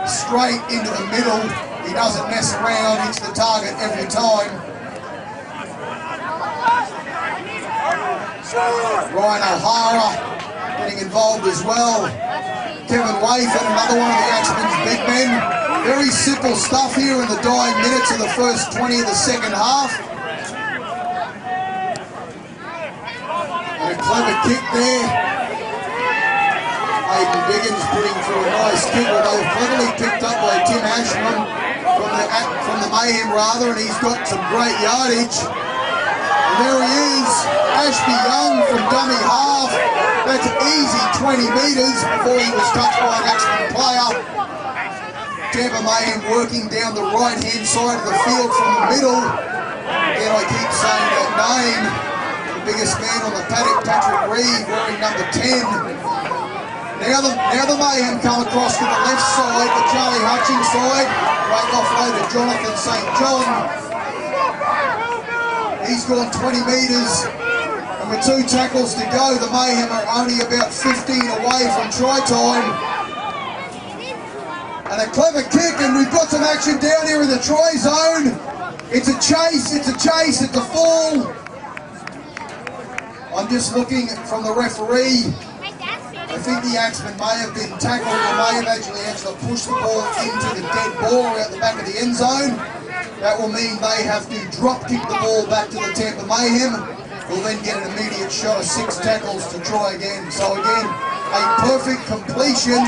straight into the middle. He doesn't mess around, hits the target every time. Ryan O'Hara getting involved as well. Kevin Wathan, another one of the Axemen's big men. Very simple stuff here in the dying minutes of the first 20 of the second half. And a clever kick there. Aidan Biggins putting through a nice kick, although cleverly picked up by Tim Ashman from the Mayhem rather, and he's got some great yardage. And there he is, Ashby Young from dummy half. That's easy 20 metres before he was touched by an Axemen player. Tampa Mayhem working down the right-hand side of the field from the middle. Again, I keep saying that name. The biggest man on the paddock, Patrick Reed, wearing number 10. Now the Mayhem come across to the left side, the Charlie Hutchings side. Great offload to Jonathan St. John. He's gone 20 metres. And with 2 tackles to go, the Mayhem are only about 15 away from try time. And a clever kick, and we've got some action down here in the try zone. It's a chase, it's a fall. I'm just looking from the referee. I think the Axemen may have been tackled, or may have actually pushed the ball into the dead ball out the back of the end zone. That will mean they have to drop kick the ball back to the Tampa Mayhem. We'll then get an immediate shot of 6 tackles to try again. So again, a perfect completion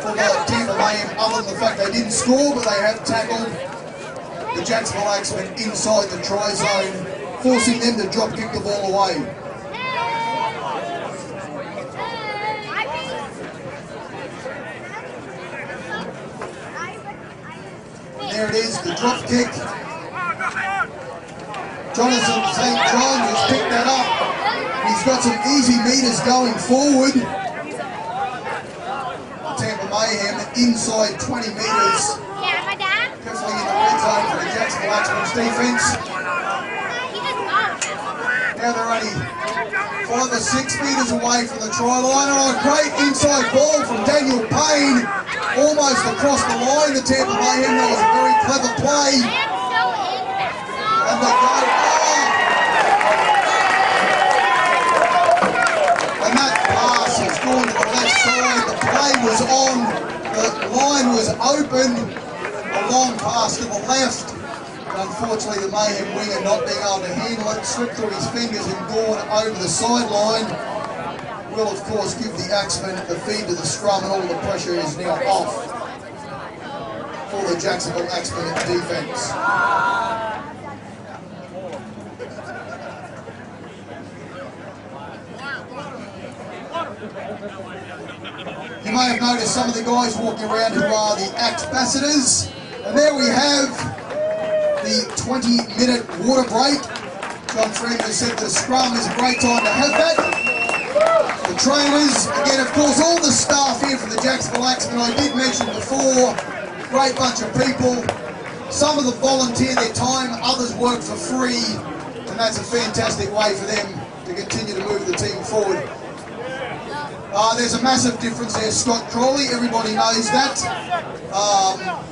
for the Tampa Mayhem, other than the fact they didn't score, but they have tackled the Jacksonville Axemen inside the try zone, forcing them to drop kick the ball away. There it is, the drop kick. Jonathan St. John has picked that up. He's got some easy meters going forward. The Tampa Mayhem inside 20 meters. Definitely in the red zone for the Jacksonville Axemen's defense. Now they're only 5 or 6 meters away from the try line. Oh, a great inside ball from Daniel Payne. Almost across the line, the Tampa Mayhem. That was a very clever play. And they go, and that pass has gone to the left side. The play was on, the line was open. A long pass to the left. But unfortunately, the Mayhem winger not being able to handle it, slipped through his fingers and gone over the sideline. Will of course give the Axemen the feed to the scrum, and all the pressure is now off for the Jacksonville Axemen defence. You may have noticed some of the guys walking around who are the Axbassadors, and there we have the 20-minute water break. John Freeman said the scrum is a great time to have that. The trainers, again of course all the staff here for the Jacksonville Axemen, I did mention before, great bunch of people. Some of them volunteer their time, others work for free, and that's a fantastic way for them to continue to move the team forward. There's a massive difference there, Scott Crawley, everybody knows that.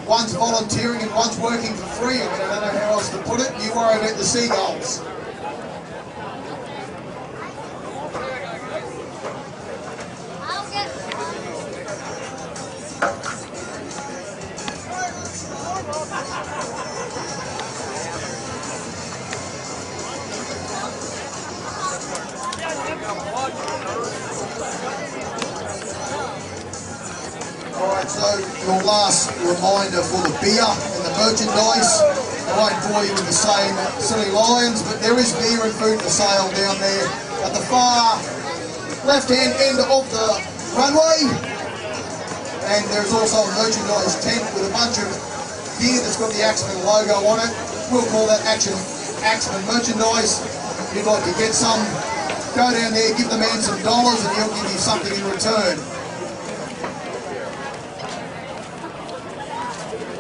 One's volunteering and one's working for free. I mean, I don't know how else to put it. You worry about the seagulls. Alright, so your last reminder for the beer and the merchandise. I won't bore you with the same silly lions, but there is beer and food for sale down there at the far left-hand end of the runway. And there's also a merchandise tent with a bunch of gear that's got the Axemen logo on it. We'll call that Axemen merchandise. If you'd like to get some, go down there, give the man some dollars and he'll give you something in return.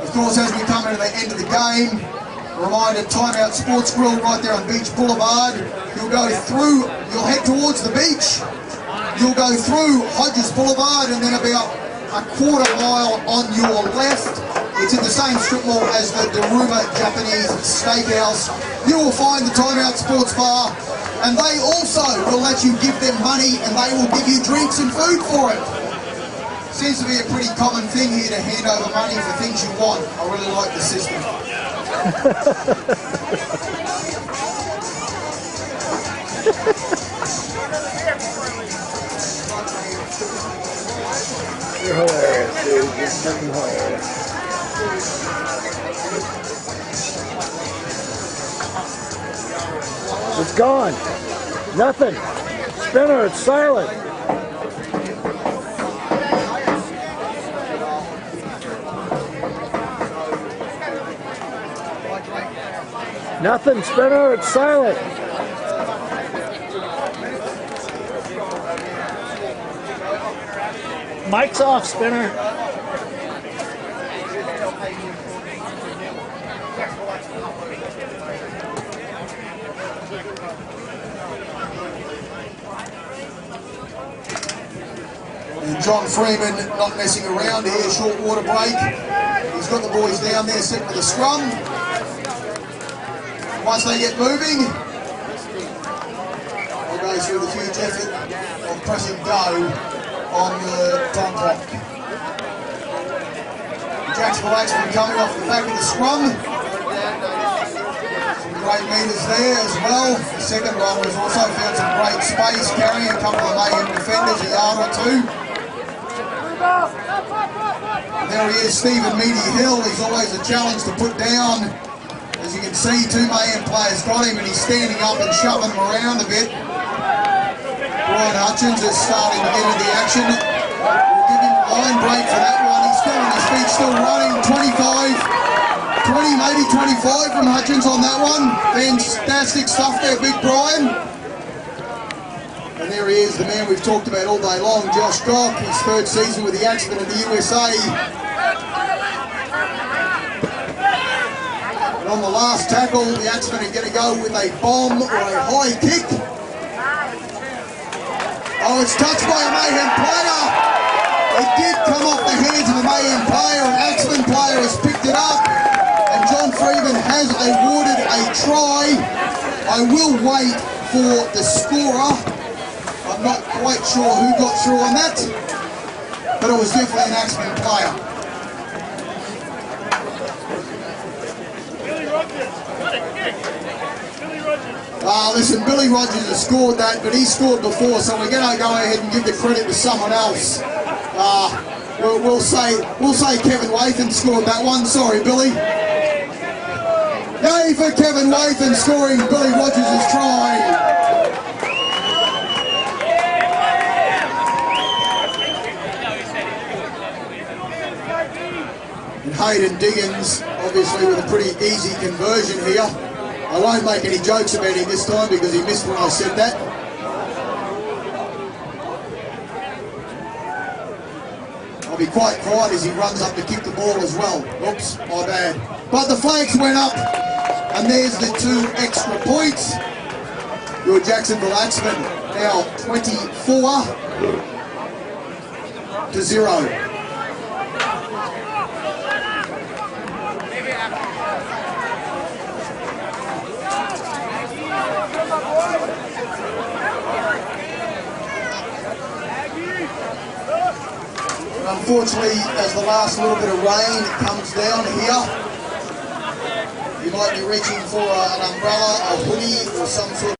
Of course, as we come into the end of the game, a reminder, Timeout Sports Grill right there on Beach Boulevard. You'll go through, you'll head towards the beach. You'll go through Hodges Boulevard and then about a quarter mile on your left. It's in the same strip mall as the Daruma Japanese Steakhouse. You will find the Timeout Sports Bar, and they also will let you give them money and they will give you drinks and food for it. Seems to be a pretty common thing here to hand over money for things you want. I really like the system. You're hilarious, dude. You're fucking hilarious. It's gone. Nothing. Spinner, it's silent. Nothing, Spinner, it's silent. Mic's off, Spinner. And John Freeman not messing around here, short water break. He's got the boys down there sitting with a scrum. Once they get moving, we'll go through the huge effort of pressing go on the time clock. The Jacksonville Axemen coming off the back of the scrum. Some great meters there as well. The second run has also found some great space, carrying a couple of Mayhem defenders a yard or two. And there he is, Stephen Meaty Hill. He's always a challenge to put down. As you can see, two Mayhem players got him and he's standing up and shoving him around a bit. Brian Hutchins is starting to get into the action. We'll give him a line break for that one. He's still on his feet, still running. 25, 20, maybe 25 from Hutchins on that one. Fantastic stuff there, Big Brian. And there he is, the man we've talked about all day long, Josh Gock, his third season with the Axemen in the USA. And on the last tackle, the Axemen are going to go with a bomb or a high kick. Oh, it's touched by a Mayhem player. It did come off the hands of a Mayhem player. An Axemen player has picked it up. And John Freeman has awarded a try. I will wait for the scorer. I'm not quite sure who got through on that. But it was definitely an Axemen player. Listen, Billy Rogers has scored that, but he scored before, so we're going to go ahead and give the credit to someone else. We'll say Kevin Wathan scored that one. Sorry, Billy. Yay for Kevin Wathan scoring Billy Rogers' try. And Hayden Diggins, obviously with a pretty easy conversion here. I won't make any jokes about him this time because he missed when I said that. I'll be quite quiet as he runs up to kick the ball as well. Oops, my bad. But the flags went up, and there's the 2 extra points. Your Jacksonville Axemen now 24-0. Unfortunately, as the last little bit of rain comes down here, you might be reaching for an umbrella, a hoodie, or some sort of